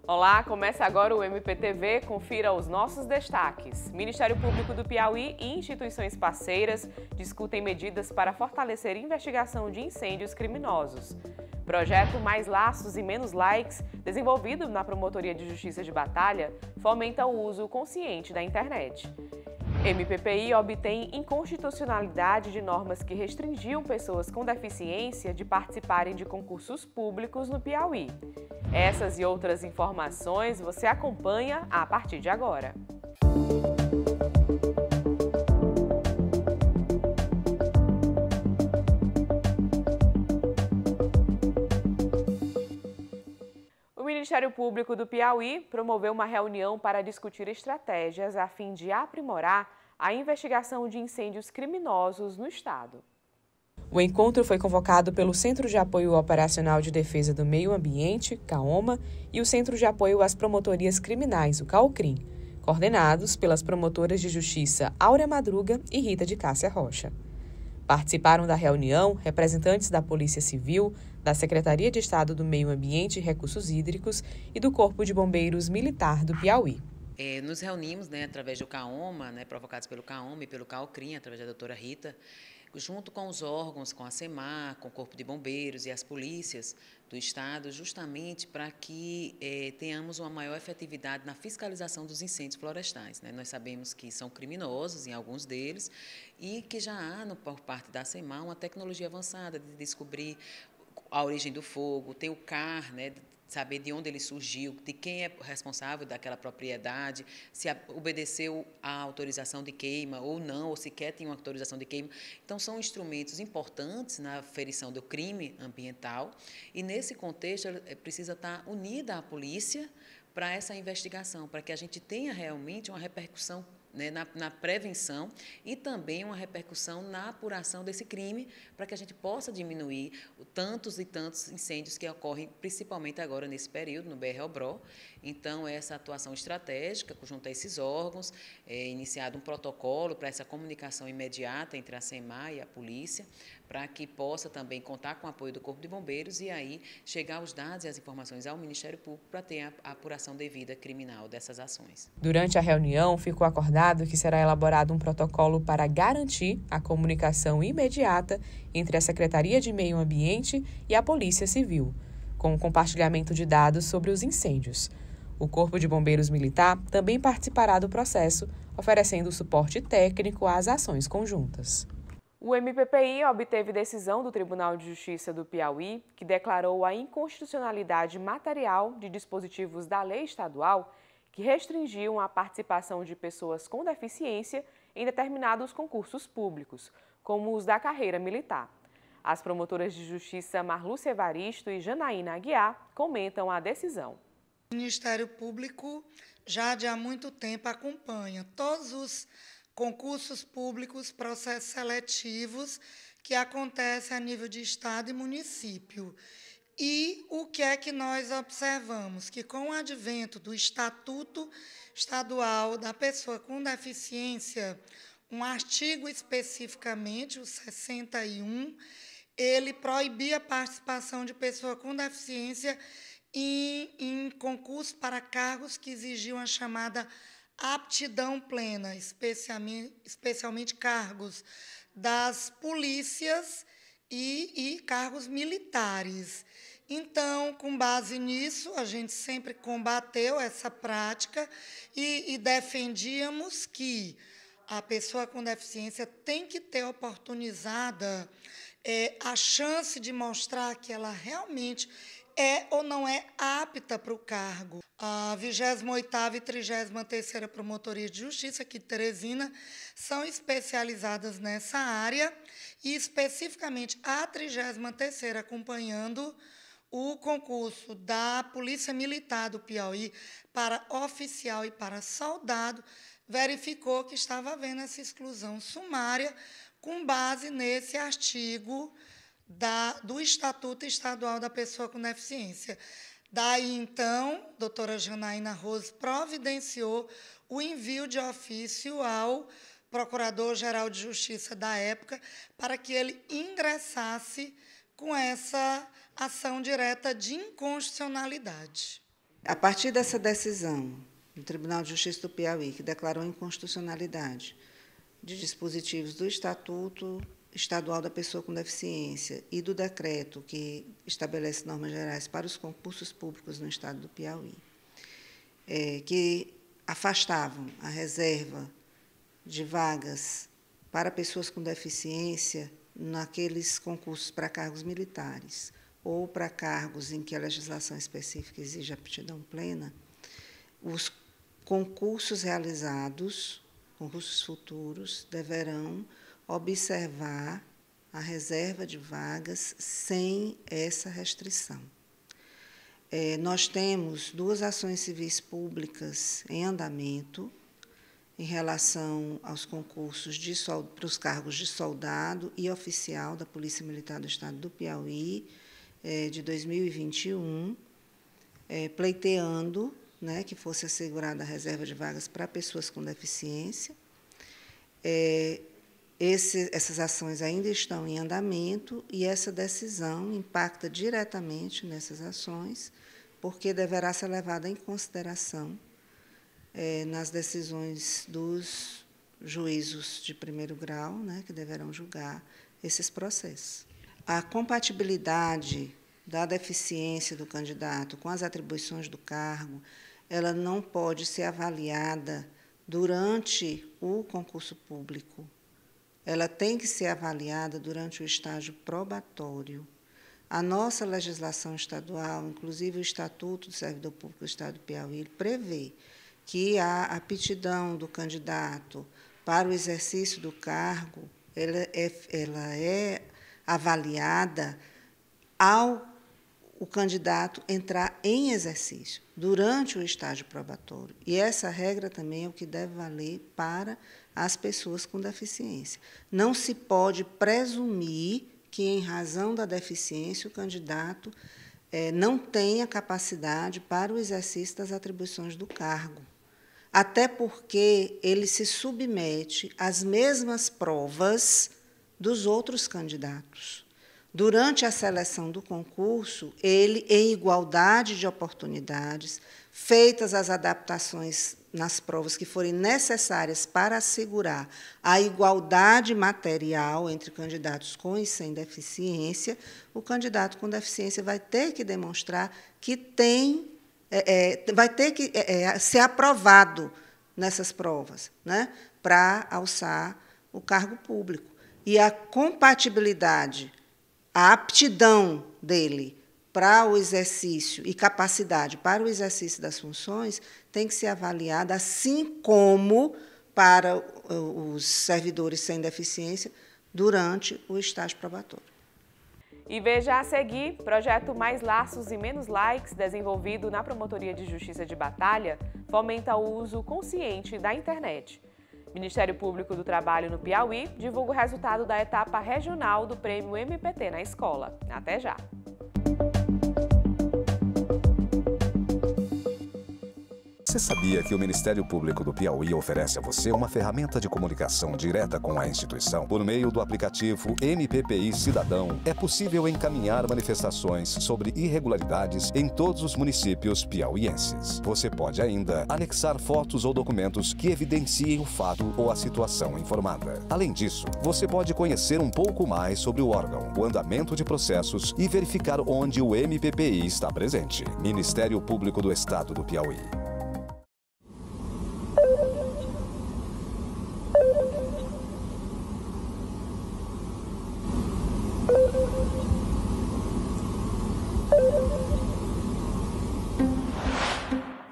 Olá, começa agora o MPTV. Confira os nossos destaques. Ministério Público do Piauí e instituições parceiras discutem medidas para fortalecer a investigação de incêndios criminosos. Projeto Mais Laços e Menos Likes, desenvolvido na Promotoria de Justiça de Batalha, fomenta o uso consciente da internet. MPPI obtém inconstitucionalidade de normas que restringiam pessoas com deficiência de participarem de concursos públicos no Piauí. Essas e outras informações você acompanha a partir de agora. O Ministério Público do Piauí promoveu uma reunião para discutir estratégias a fim de aprimorar a investigação de incêndios criminosos no estado. O encontro foi convocado pelo Centro de Apoio Operacional de Defesa do Meio Ambiente, CAOMA, e o Centro de Apoio às Promotorias Criminais, o CAOCRIM, coordenados pelas promotoras de justiça Áurea Madruga e Rita de Cássia Rocha. Participaram da reunião representantes da Polícia Civil, da Secretaria de Estado do Meio Ambiente e Recursos Hídricos e do Corpo de Bombeiros Militar do Piauí. Nos reunimos através do CAOMA, provocados pelo CAOMA e pelo CAOCRIM, através da doutora Rita, junto com os órgãos, com a SEMAR, com o Corpo de Bombeiros e as polícias do Estado, justamente para que tenhamos uma maior efetividade na fiscalização dos incêndios florestais. Nós sabemos que são criminosos em alguns deles e que já há, por parte da SEMAR, uma tecnologia avançada de descobrir a origem do fogo, tem o CAR, saber de onde ele surgiu, de quem é responsável daquela propriedade, se obedeceu à autorização de queima ou não, ou sequer tinha uma autorização de queima. Então, são instrumentos importantes na aferição do crime ambiental e, nesse contexto, precisa estar unida à polícia para essa investigação, para que a gente tenha realmente uma repercussão na prevenção e também uma repercussão na apuração desse crime, para que a gente possa diminuir tantos e tantos incêndios que ocorrem, principalmente agora nesse período, no BR-Obró. Então, essa atuação estratégica, junto a esses órgãos, é iniciado um protocolo para essa comunicação imediata entre a SEMAR e a polícia, para que possa também contar com o apoio do Corpo de Bombeiros e aí chegar os dados e as informações ao Ministério Público para ter a apuração devida criminal dessas ações. Durante a reunião, ficou acordado que será elaborado um protocolo para garantir a comunicação imediata entre a Secretaria de Meio Ambiente e a Polícia Civil, com o compartilhamento de dados sobre os incêndios. O Corpo de Bombeiros Militar também participará do processo, oferecendo suporte técnico às ações conjuntas. O MPPI obteve decisão do Tribunal de Justiça do Piauí, que declarou a inconstitucionalidade material de dispositivos da lei estadual que restringiam a participação de pessoas com deficiência em determinados concursos públicos, como os da carreira militar. As promotoras de justiça Marlúcia Evaristo e Janaína Aguiar comentam a decisão. O Ministério Público já há muito tempo acompanha todos os concursos públicos, processos seletivos que acontecem a nível de Estado e município. E o que é que nós observamos? Que com o advento do Estatuto Estadual da Pessoa com Deficiência, um artigo especificamente, o 61, ele proibia a participação de pessoa com deficiência em concurso para cargos que exigiam a chamada aptidão plena, especialmente cargos das polícias e cargos militares. Então, com base nisso, a gente sempre combateu essa prática e defendíamos que a pessoa com deficiência tem que ter oportunizada a chance de mostrar que ela realmente é ou não é apta para o cargo. A 28ª e 33ª Promotoria de Justiça, aqui de Teresina, são especializadas nessa área e, especificamente, a 33ª, acompanhando o concurso da Polícia Militar do Piauí para oficial e para soldado, verificou que estava havendo essa exclusão sumária com base nesse artigo do Estatuto Estadual da Pessoa com Deficiência. Daí, então, a doutora Janaína Rose providenciou o envio de ofício ao Procurador-Geral de Justiça da época para que ele ingressasse com essa ação direta de inconstitucionalidade. A partir dessa decisão do Tribunal de Justiça do Piauí, que declarou a inconstitucionalidade de dispositivos do Estatuto Estadual da Pessoa com Deficiência e do decreto que estabelece normas gerais para os concursos públicos no Estado do Piauí, que afastavam a reserva de vagas para pessoas com deficiência naqueles concursos para cargos militares ou para cargos em que a legislação específica exige aptidão plena, os concursos realizados, concursos futuros, deverão observar a reserva de vagas sem essa restrição. Nós temos 2 ações civis públicas em andamento em relação aos concursos para os cargos de soldado e oficial da Polícia Militar do Estado do Piauí, de 2021, pleiteando, né, que fosse assegurada a reserva de vagas para pessoas com deficiência. Essas ações ainda estão em andamento e essa decisão impacta diretamente nessas ações, porque deverá ser levada em consideração nas decisões dos juízos de primeiro grau, né, que deverão julgar esses processos. A compatibilidade da deficiência do candidato com as atribuições do cargo, ela não pode ser avaliada durante o concurso público. Ela tem que ser avaliada durante o estágio probatório. A nossa legislação estadual, inclusive o Estatuto do Servidor Público do Estado do Piauí, prevê que a aptidão do candidato para o exercício do cargo ela é avaliada ao o candidato entrar em exercício durante o estágio probatório. E essa regra também é o que deve valer para as pessoas com deficiência. Não se pode presumir que, em razão da deficiência, o candidato não tenha capacidade para o exercício das atribuições do cargo, até porque ele se submete às mesmas provas dos outros candidatos. Durante a seleção do concurso, ele, em igualdade de oportunidades, feitas as adaptações nas provas que forem necessárias para assegurar a igualdade material entre candidatos com e sem deficiência, o candidato com deficiência vai ter que demonstrar que vai ter que ser aprovado nessas provas, né, para alçar o cargo público. E a compatibilidade, a aptidão dele para o exercício e capacidade para o exercício das funções tem que ser avaliada, assim como para os servidores sem deficiência, durante o estágio probatório. E veja a seguir, projeto Mais Laços e Menos Likes, desenvolvido na Promotoria de Justiça de Batalha, fomenta o uso consciente da internet. Ministério Público do Trabalho no Piauí divulga o resultado da etapa regional do Prêmio MPT na escola. Até já! Você sabia que o Ministério Público do Piauí oferece a você uma ferramenta de comunicação direta com a instituição? Por meio do aplicativo MPPI Cidadão, é possível encaminhar manifestações sobre irregularidades em todos os municípios piauienses. Você pode ainda anexar fotos ou documentos que evidenciem o fato ou a situação informada. Além disso, você pode conhecer um pouco mais sobre o órgão, o andamento de processos e verificar onde o MPPI está presente. Ministério Público do Estado do Piauí.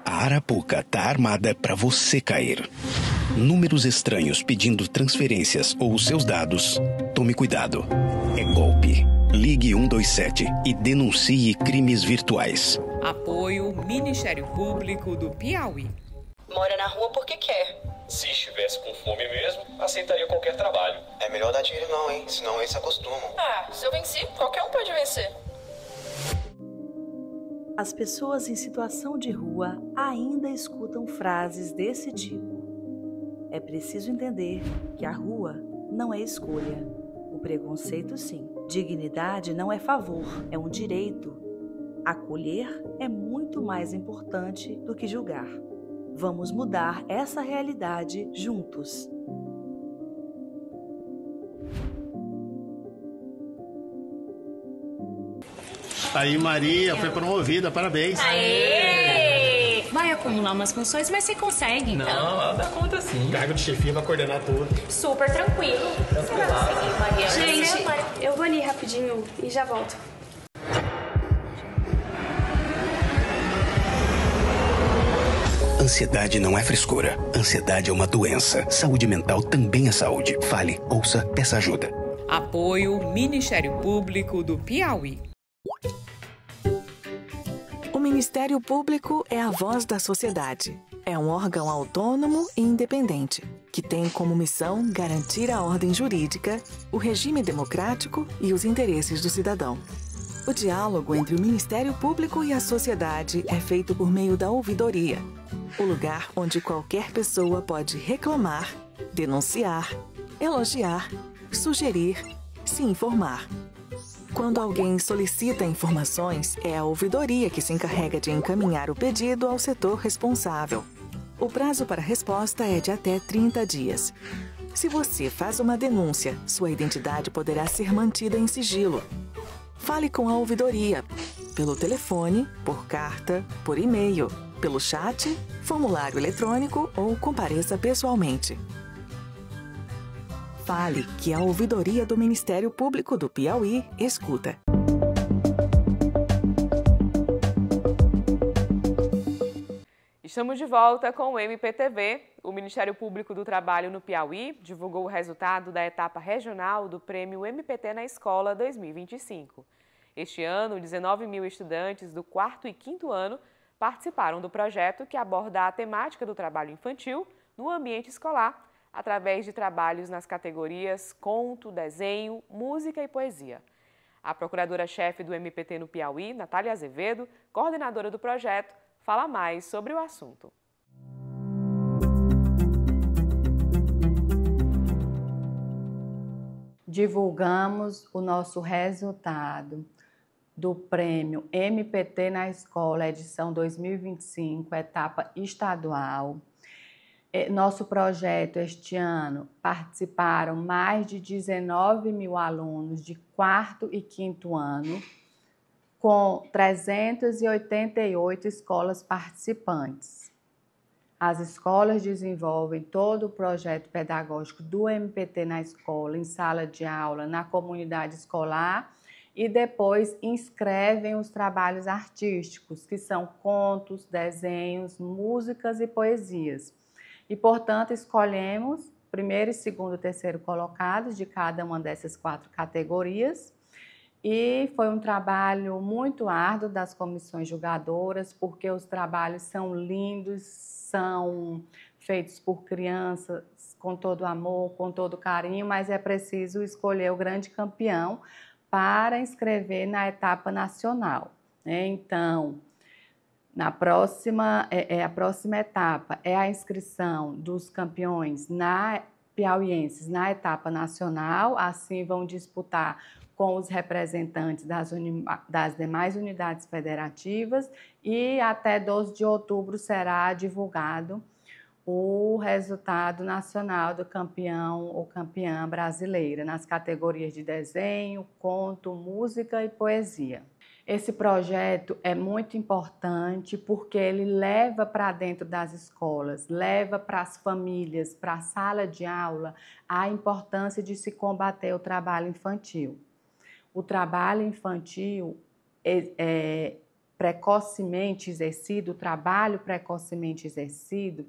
A Arapuca tá armada para você cair. Números estranhos pedindo transferências ou seus dados, tome cuidado. É golpe. Ligue 127 e denuncie crimes virtuais. Apoio Ministério Público do Piauí. Mora na rua porque quer. Se estivesse com fome mesmo, aceitaria qualquer trabalho. É melhor dar dinheiro não, hein? Senão eles se acostumam. Ah, se eu venci, qualquer um pode vencer. As pessoas em situação de rua ainda escutam frases desse tipo. É preciso entender que a rua não é escolha. O preconceito, sim. Dignidade não é favor, é um direito. Acolher é muito mais importante do que julgar. Vamos mudar essa realidade juntos. Aí, Maria, foi promovida, parabéns. Aê! Vai acumular umas funções, mas você consegue. Não, ela dá conta sim. Cargo de chefia vai coordenar tudo. Super tranquilo. Você vai conseguir, Maria. Gente, eu vou ali rapidinho e já volto. Ansiedade não é frescura. Ansiedade é uma doença. Saúde mental também é saúde. Fale, ouça, peça ajuda. Apoio Ministério Público do Piauí. O Ministério Público é a voz da sociedade. É um órgão autônomo e independente, que tem como missão garantir a ordem jurídica, o regime democrático e os interesses do cidadão. O diálogo entre o Ministério Público e a sociedade é feito por meio da ouvidoria, o lugar onde qualquer pessoa pode reclamar, denunciar, elogiar, sugerir, se informar. Quando alguém solicita informações, é a ouvidoria que se encarrega de encaminhar o pedido ao setor responsável. O prazo para resposta é de até 30 dias. Se você faz uma denúncia, sua identidade poderá ser mantida em sigilo. Fale com a ouvidoria, pelo telefone, por carta, por e-mail, pelo chat, formulário eletrônico ou compareça pessoalmente. Fale que a ouvidoria do Ministério Público do Piauí escuta. Estamos de volta com o MPTV. O Ministério Público do Trabalho no Piauí divulgou o resultado da etapa regional do Prêmio MPT na Escola 2025. Este ano, 19 mil estudantes do 4º e 5º ano participaram do projeto que aborda a temática do trabalho infantil no ambiente escolar, através de trabalhos nas categorias conto, desenho, música e poesia. A procuradora-chefe do MPT no Piauí, Natália Azevedo, coordenadora do projeto, fala mais sobre o assunto. Divulgamos o nosso resultado do Prêmio MPT na Escola, edição 2025, etapa estadual. Nosso projeto, este ano, participaram mais de 19 mil alunos de 4º e 5º ano, com 388 escolas participantes. As escolas desenvolvem todo o projeto pedagógico do MPT na escola, em sala de aula, na comunidade escolar, e depois inscrevem os trabalhos artísticos, que são contos, desenhos, músicas e poesias. E, portanto, escolhemos primeiro, segundo e terceiro colocados de cada uma dessas 4 categorias. E foi um trabalho muito árduo das comissões julgadoras, porque os trabalhos são lindos, são feitos por crianças com todo amor, com todo carinho, mas é preciso escolher o grande campeão para inscrever na etapa nacional. Então, a próxima etapa é a inscrição dos campeões piauienses na etapa nacional, assim vão disputar com os representantes das demais unidades federativas, e até 12 de outubro será divulgado o resultado nacional do campeão ou campeã brasileira nas categorias de desenho, conto, música e poesia. Esse projeto é muito importante porque ele leva para dentro das escolas, leva para as famílias, para a sala de aula, a importância de se combater o trabalho infantil. O trabalho infantil precocemente exercido, o trabalho precocemente exercido,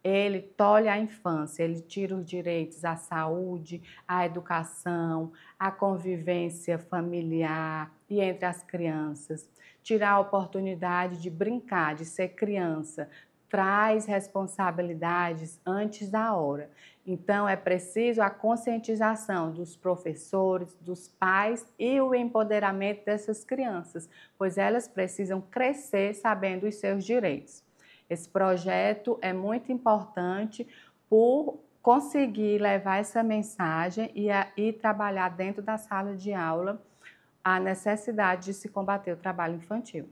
ele tolhe a infância, ele tira os direitos à saúde, à educação, à convivência familiar e entre as crianças. Tirar a oportunidade de brincar, de ser criança, traz responsabilidades antes da hora. Então, é preciso a conscientização dos professores, dos pais e o empoderamento dessas crianças, pois elas precisam crescer sabendo os seus direitos. Esse projeto é muito importante por conseguir levar essa mensagem e trabalhar dentro da sala de aula a necessidade de se combater o trabalho infantil.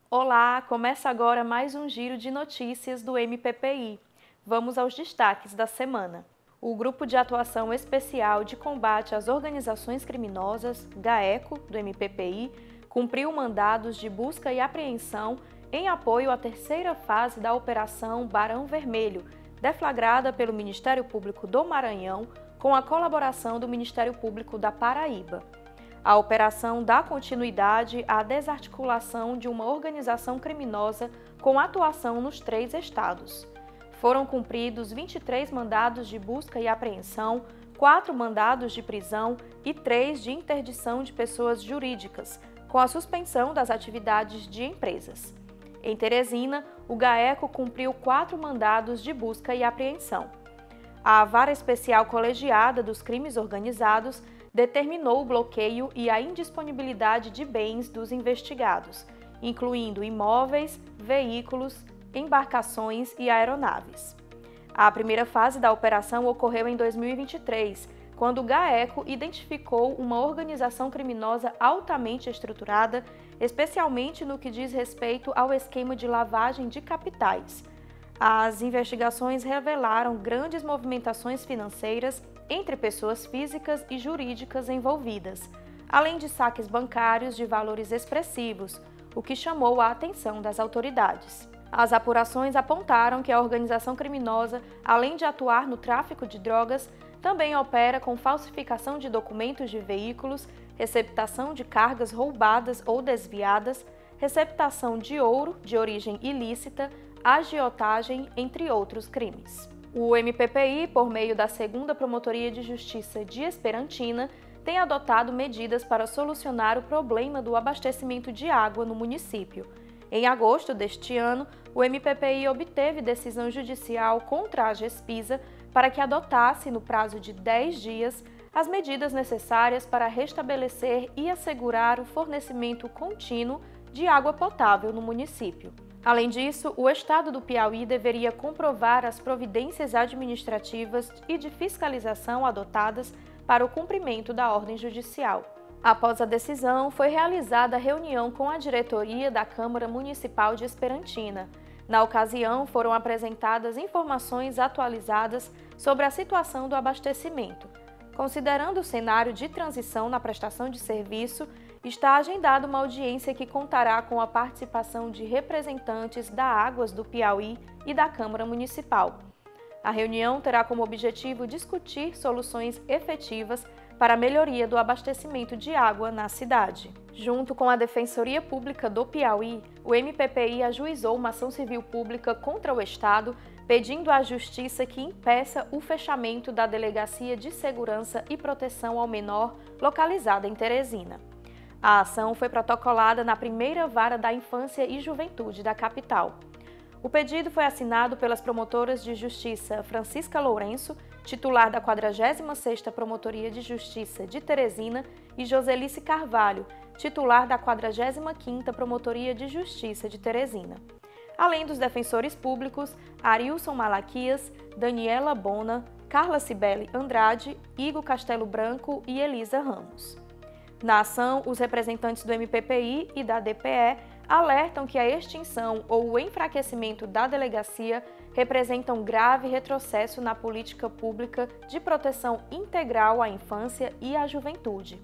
Olá, começa agora mais um giro de notícias do MPPI. Vamos aos destaques da semana. O Grupo de Atuação Especial de Combate às Organizações Criminosas, GAECO, do MPPI, cumpriu mandados de busca e apreensão em apoio à terceira fase da Operação Barão Vermelho, deflagrada pelo Ministério Público do Maranhão, com a colaboração do Ministério Público da Paraíba. A operação dá continuidade à desarticulação de uma organização criminosa com atuação nos 3 estados. Foram cumpridos 23 mandados de busca e apreensão, 4 mandados de prisão e 3 de interdição de pessoas jurídicas, com a suspensão das atividades de empresas. Em Teresina, o GAECO cumpriu 4 mandados de busca e apreensão. A Vara Especial Colegiada dos Crimes Organizados determinou o bloqueio e a indisponibilidade de bens dos investigados, incluindo imóveis, veículos, embarcações e aeronaves. A primeira fase da operação ocorreu em 2023, quando o GAECO identificou uma organização criminosa altamente estruturada, especialmente no que diz respeito ao esquema de lavagem de capitais. As investigações revelaram grandes movimentações financeiras entre pessoas físicas e jurídicas envolvidas, além de saques bancários de valores expressivos, o que chamou a atenção das autoridades. As apurações apontaram que a organização criminosa, além de atuar no tráfico de drogas, também opera com falsificação de documentos de veículos, receptação de cargas roubadas ou desviadas, receptação de ouro de origem ilícita, agiotagem, entre outros crimes. O MPPI, por meio da 2ª Promotoria de Justiça de Esperantina, tem adotado medidas para solucionar o problema do abastecimento de água no município. Em agosto deste ano, o MPPI obteve decisão judicial contra a Gespisa para que adotasse, no prazo de 10 dias, as medidas necessárias para restabelecer e assegurar o fornecimento contínuo de água potável no município. Além disso, o Estado do Piauí deveria comprovar as providências administrativas e de fiscalização adotadas para o cumprimento da ordem judicial. Após a decisão, foi realizada a reunião com a diretoria da Câmara Municipal de Esperantina. Na ocasião, foram apresentadas informações atualizadas sobre a situação do abastecimento. Considerando o cenário de transição na prestação de serviço, está agendada uma audiência que contará com a participação de representantes da Águas do Piauí e da Câmara Municipal. A reunião terá como objetivo discutir soluções efetivas para a melhoria do abastecimento de água na cidade. Junto com a Defensoria Pública do Piauí, o MPPI ajuizou uma ação civil pública contra o Estado, pedindo à Justiça que impeça o fechamento da Delegacia de Segurança e Proteção ao Menor, localizada em Teresina. A ação foi protocolada na primeira Vara da Infância e Juventude da capital. O pedido foi assinado pelas promotoras de justiça Francisca Lourenço, titular da 46ª Promotoria de Justiça de Teresina, e Joselice Carvalho, titular da 45ª Promotoria de Justiça de Teresina. Além dos defensores públicos, Arilson Malaquias, Daniela Bona, Carla Cibele Andrade, Igor Castelo Branco e Elisa Ramos. Na ação, os representantes do MPPI e da DPE alertam que a extinção ou o enfraquecimento da delegacia representam grave retrocesso na política pública de proteção integral à infância e à juventude.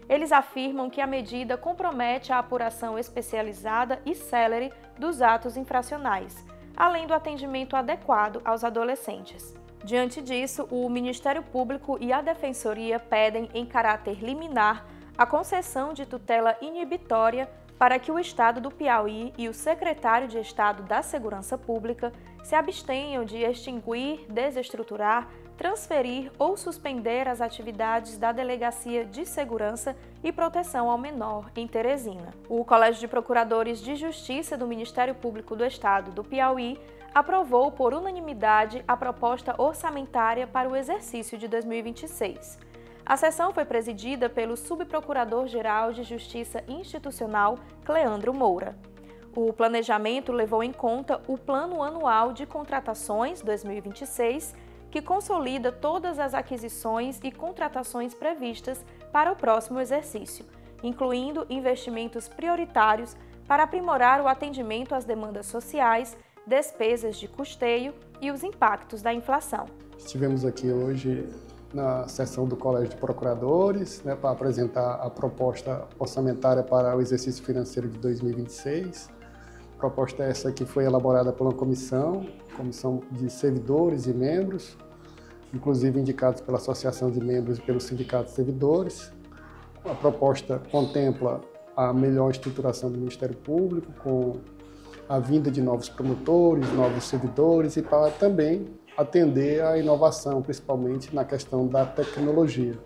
Eles afirmam que a medida compromete a apuração especializada e célere dos atos infracionais, além do atendimento adequado aos adolescentes. Diante disso, o Ministério Público e a Defensoria pedem, em caráter liminar, a concessão de tutela inibitória para que o Estado do Piauí e o Secretário de Estado da Segurança Pública se abstenham de extinguir, desestruturar, transferir ou suspender as atividades da Delegacia de Segurança e Proteção ao Menor em Teresina. O Colégio de Procuradores de Justiça do Ministério Público do Estado do Piauí aprovou por unanimidade a proposta orçamentária para o exercício de 2026. A sessão foi presidida pelo Subprocurador-Geral de Justiça Institucional, Cleandro Moura. O planejamento levou em conta o Plano Anual de Contratações 2026, que consolida todas as aquisições e contratações previstas para o próximo exercício, incluindo investimentos prioritários para aprimorar o atendimento às demandas sociais, despesas de custeio e os impactos da inflação. Estivemos aqui hoje na sessão do Colégio de Procuradores, para apresentar a proposta orçamentária para o exercício financeiro de 2026. A proposta essa que foi elaborada por uma comissão de servidores e membros, inclusive indicados pela Associação de Membros e pelo Sindicato de Servidores. A proposta contempla a melhor estruturação do Ministério Público, com a vinda de novos promotores, novos servidores e para também atender à inovação, principalmente na questão da tecnologia.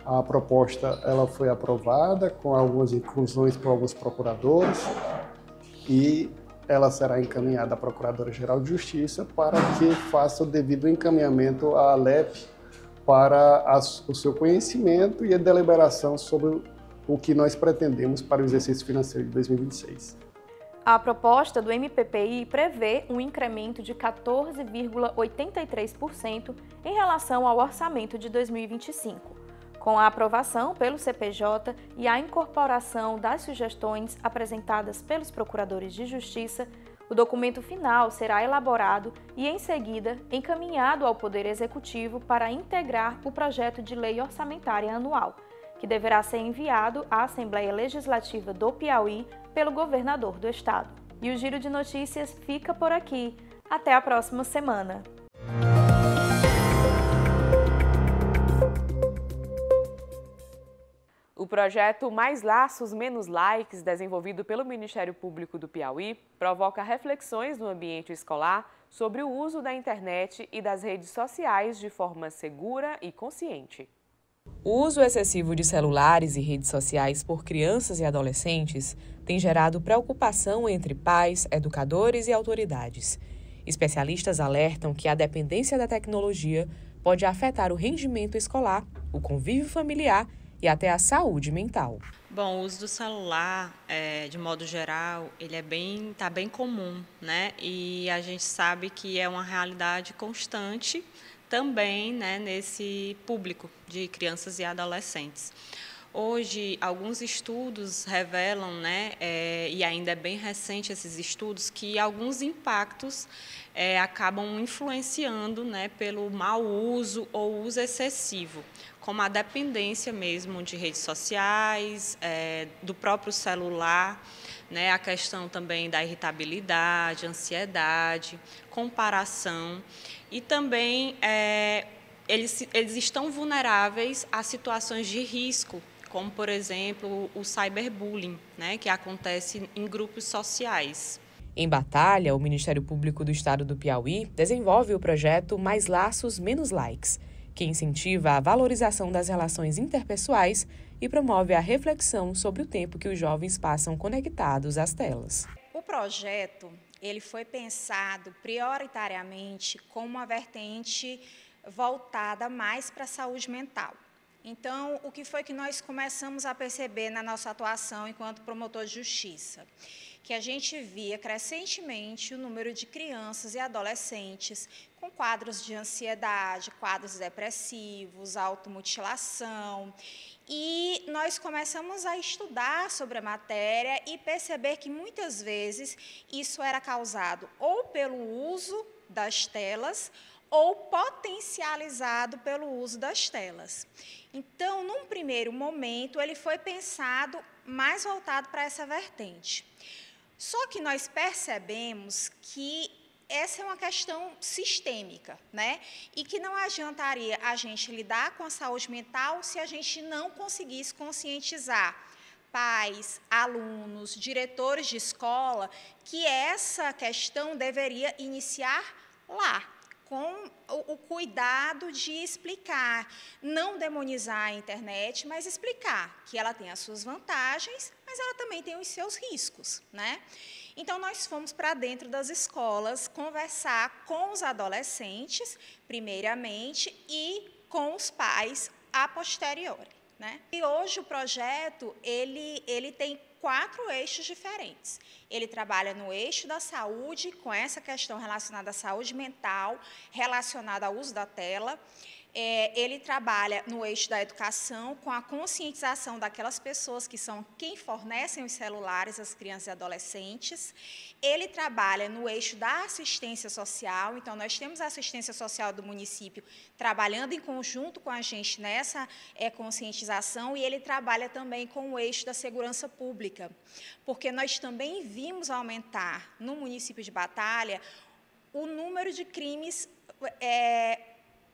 A proposta ela foi aprovada com algumas inclusões para alguns procuradores e ela será encaminhada à Procuradora-Geral de Justiça para que faça o devido encaminhamento à ALEP para o seu conhecimento e a deliberação sobre o que nós pretendemos para o exercício financeiro de 2026. A proposta do MPPI prevê um incremento de 14,83% em relação ao orçamento de 2025. Com a aprovação pelo CPJ e a incorporação das sugestões apresentadas pelos procuradores de justiça, o documento final será elaborado e, em seguida, encaminhado ao Poder Executivo para integrar o projeto de lei orçamentária anual, que deverá ser enviado à Assembleia Legislativa do Piauí pelo governador do estado. E o Giro de Notícias fica por aqui. Até a próxima semana! O projeto Mais Laços, Menos Likes, desenvolvido pelo Ministério Público do Piauí, provoca reflexões no ambiente escolar sobre o uso da internet e das redes sociais de forma segura e consciente. O uso excessivo de celulares e redes sociais por crianças e adolescentes tem gerado preocupação entre pais, educadores e autoridades. Especialistas alertam que a dependência da tecnologia pode afetar o rendimento escolar, o convívio familiar e até a saúde mental. Bom, o uso do celular, de modo geral, ele tá bem comum, né? E a gente sabe que é uma realidade constante também, né, nesse público de crianças e adolescentes. Hoje, alguns estudos revelam, né, e ainda é bem recente esses estudos, que alguns impactos acabam influenciando, né, pelo mau uso ou uso excessivo, como a dependência mesmo de redes sociais, do próprio celular, né, a questão também da irritabilidade, ansiedade, comparação e também eles estão vulneráveis a situações de risco, como, por exemplo, o cyberbullying, né, que acontece em grupos sociais. Em Batalha, o Ministério Público do Estado do Piauí desenvolve o projeto Mais Laços, Menos Likes, que incentiva a valorização das relações interpessoais e promove a reflexão sobre o tempo que os jovens passam conectados às telas. O projeto ele foi pensado prioritariamente como uma vertente voltada mais para a saúde mental. Então, o que foi que nós começamos a perceber na nossa atuação enquanto promotor de justiça? Que a gente via crescentemente o número de crianças e adolescentes com quadros de ansiedade, quadros depressivos, automutilação. E nós começamos a estudar sobre a matéria e perceber que muitas vezes isso era causado ou pelo uso das telas ou potencializado pelo uso das telas. Então, num primeiro momento, ele foi pensado mais voltado para essa vertente. Só que nós percebemos que essa é uma questão sistêmica, né? E que não adiantaria a gente lidar com a saúde mental se a gente não conseguisse conscientizar pais, alunos, diretores de escola, que essa questão deveria iniciar lá, com o cuidado de explicar, não demonizar a internet, mas explicar que ela tem as suas vantagens, mas ela também tem os seus riscos, né? Então, nós fomos para dentro das escolas conversar com os adolescentes, primeiramente, e com os pais, a posteriori. né? E hoje o projeto, ele tem 4 eixos diferentes. Ele trabalha no eixo da saúde, com essa questão relacionada à saúde mental, relacionada ao uso da tela. Ele trabalha no eixo da educação, com a conscientização daquelas pessoas que são quem fornecem os celulares às crianças e adolescentes. Ele trabalha no eixo da assistência social, então nós temos a assistência social do município trabalhando em conjunto com a gente nessa conscientização, e ele trabalha também com o eixo da segurança pública, porque nós também vimos aumentar no município de Batalha o número de crimes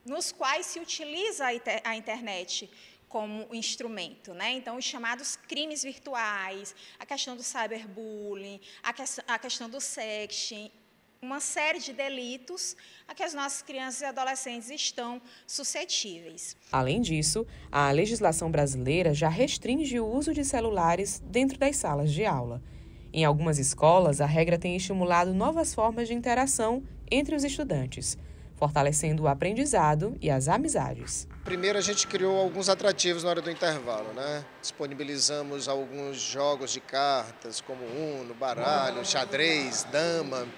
nos quais se utiliza a internet como instrumento, né? Então, os chamados crimes virtuais, a questão do cyberbullying, a questão do sexting, uma série de delitos a que as nossas crianças e adolescentes estão suscetíveis. Além disso, a legislação brasileira já restringe o uso de celulares dentro das salas de aula. Em algumas escolas, a regra tem estimulado novas formas de interação entre os estudantes, fortalecendo o aprendizado e as amizades. Primeiro, a gente criou alguns atrativos na hora do intervalo, né? Disponibilizamos alguns jogos de cartas, como Uno, baralho, xadrez, dama,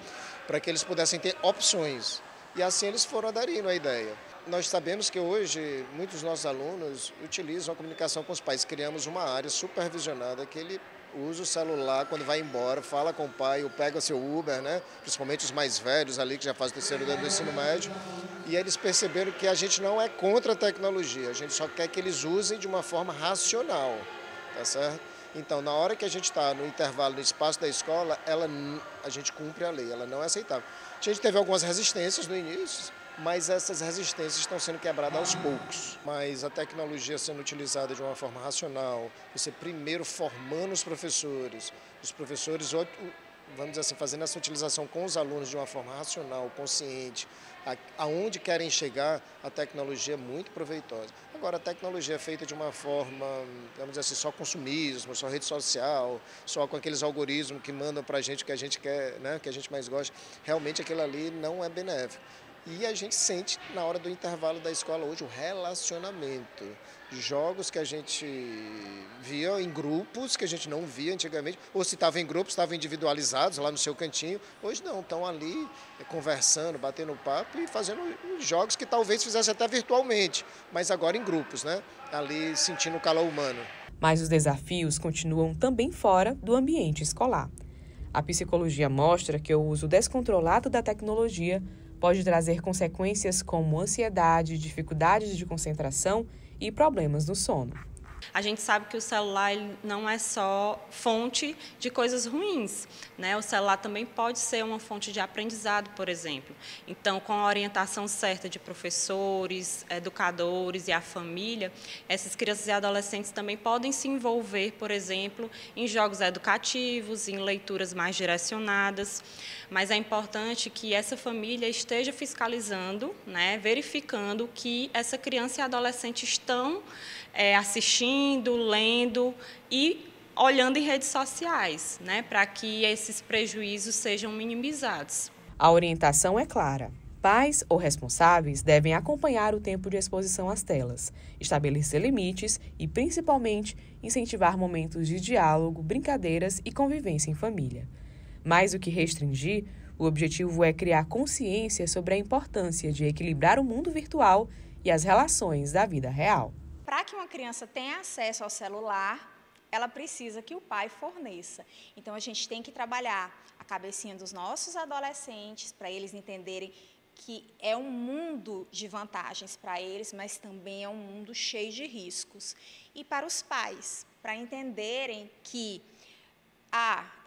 para que eles pudessem ter opções. E assim eles foram aderindo à ideia. Nós sabemos que hoje muitos dos nossos alunos utilizam a comunicação com os pais. Criamos uma área supervisionada que ele usa o celular quando vai embora, fala com o pai, ou pega seu Uber, né? Principalmente os mais velhos ali, que já fazem o 3º ano do ensino médio. E eles perceberam que a gente não é contra a tecnologia, a gente só quer que eles usem de uma forma racional, tá certo? Então, na hora que a gente está no intervalo, no espaço da escola, a gente cumpre a lei, ela não é aceitável. A gente teve algumas resistências no início, mas essas resistências estão sendo quebradas aos poucos. Mas a tecnologia sendo utilizada de uma forma racional, você primeiro formando os professores, vamos dizer assim, fazendo essa utilização com os alunos de uma forma racional, consciente, aonde querem chegar, a tecnologia é muito proveitosa. Agora, a tecnologia é feita de uma forma, vamos dizer assim, só consumismo, só rede social, só com aqueles algoritmos que mandam para a gente o que a gente quer, né, que a gente mais gosta. Realmente aquilo ali não é benéfico. E a gente sente, na hora do intervalo da escola hoje, o relacionamento. Jogos que a gente via em grupos, que a gente não via antigamente, ou se estava em grupos, estavam individualizados lá no seu cantinho. Hoje não, estão ali conversando, batendo papo e fazendo jogos que talvez fizessem até virtualmente, mas agora em grupos, né? Ali sentindo o calor humano. Mas os desafios continuam também fora do ambiente escolar. A psicologia mostra que o uso descontrolado da tecnologia pode trazer consequências como ansiedade, dificuldades de concentração e problemas no sono. A gente sabe que o celular não é só fonte de coisas ruins, né? O celular também pode ser uma fonte de aprendizado, por exemplo. Então, com a orientação certa de professores, educadores e a família, essas crianças e adolescentes também podem se envolver, por exemplo, em jogos educativos, em leituras mais direcionadas. Mas é importante que essa família esteja fiscalizando, né, verificando que essa criança e adolescente estão assistindo, lendo e olhando em redes sociais, né, para que esses prejuízos sejam minimizados. A orientação é clara. Pais ou responsáveis devem acompanhar o tempo de exposição às telas, estabelecer limites e, principalmente, incentivar momentos de diálogo, brincadeiras e convivência em família. Mais do que restringir, o objetivo é criar consciência sobre a importância de equilibrar o mundo virtual e as relações da vida real. Para que uma criança tenha acesso ao celular, ela precisa que o pai forneça. Então, a gente tem que trabalhar a cabecinha dos nossos adolescentes para eles entenderem que é um mundo de vantagens para eles, mas também é um mundo cheio de riscos. E para os pais, para entenderem que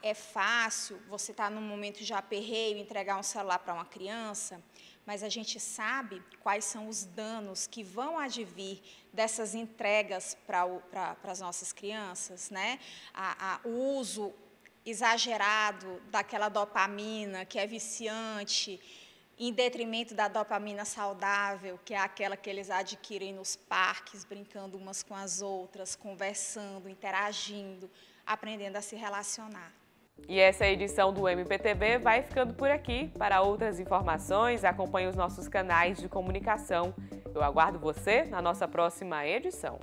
é fácil você estar num momento de aperreio, entregar um celular para uma criança, mas a gente sabe quais são os danos que vão advir dessas entregas para as nossas crianças, né? O uso exagerado daquela dopamina que é viciante, em detrimento da dopamina saudável, que é aquela que eles adquirem nos parques, brincando umas com as outras, conversando, interagindo, aprendendo a se relacionar. E essa edição do MPTV vai ficando por aqui. Para outras informações, acompanhe os nossos canais de comunicação. Eu aguardo você na nossa próxima edição.